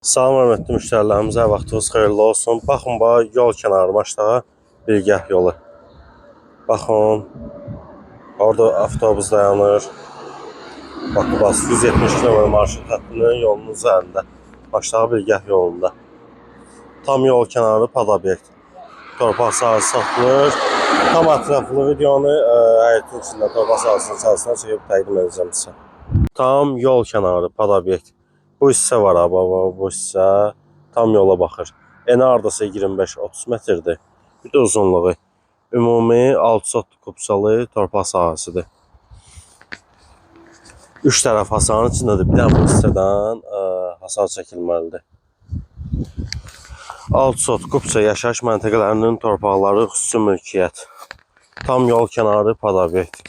Salam hörmətli müştərilərimizə, vaxtınız xeyirli olsun. Baxın, yol kənarı Maçdağa Bilgəh yolu. Baxın, orada avtobus dayanır. Bax, 170 km marşrut xəttinin yolunun üzərində. Maçdağa Bilgəh yolunda. Tam yol kənarı pod obyekt. Torpaq sahəsi satılır. Tam ətraflı videonu həyətin içində torpaq sahəsinin içərisində çəkib təqdim edəcəm sizə. Tam yol kənarı pod obyekt. Bu hissə var ha, bu hissə tam yola baxır. Eni hardasa 25-30 metrdir. Bir də uzunluğu. Ümumi 6 sotlu kupsalı torpaq sahəsidir. 3 tərəf hasarın içindədir. Bir dənə bu hissədən hasar çəkilməlidir. 6 sot kupsa yaşayış məntəqələrinin torpaqları xüsusi mülkiyyət. Tam yol kənarı pod obyekt.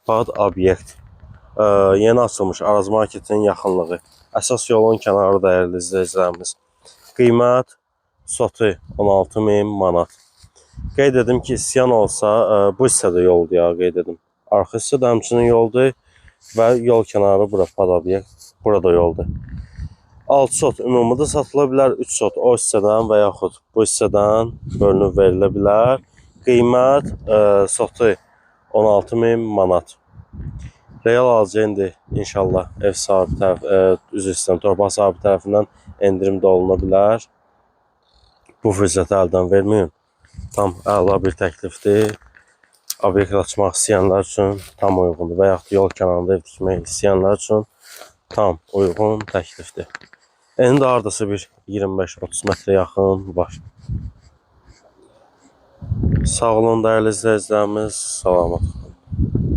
Pod obyekt. Yeni açılmış Araz marketinin yaxınlığı. Əsas yolun kənarı dəyərli izləyicilərimiz. Qiymət sotu 16.000 manat. Qeyd edim ki, isyan olsa bu hissədə yoldur ya, qeyd edim. Arxa hissədə həmçinin yoldur və yol kənarı bura pod obyekt, burada yoldur. 6 sot ümumida satıla bilər, 3 sot o hissədən və yaxud bu hissədən bölünüb verilə bilər. Qiymət sotu 16.000 manat. Real alıcı indi inşallah ev sahibi torpaq sahibi tərəfindən endirimdə oluna bilər. Bu fürsəti əldən verməyin. Tam əla bir təklifdir. Obyekt açmaq istəyənlər üçün tam uyğundur və yaxud yol kənarında ev tikmək istəyənlər üçün tam uyğun təklifdir. Endi hardasa bir 25-30 metrə yaxın var. Sağ olun dəyərli izləyicilərimiz, salamat olun.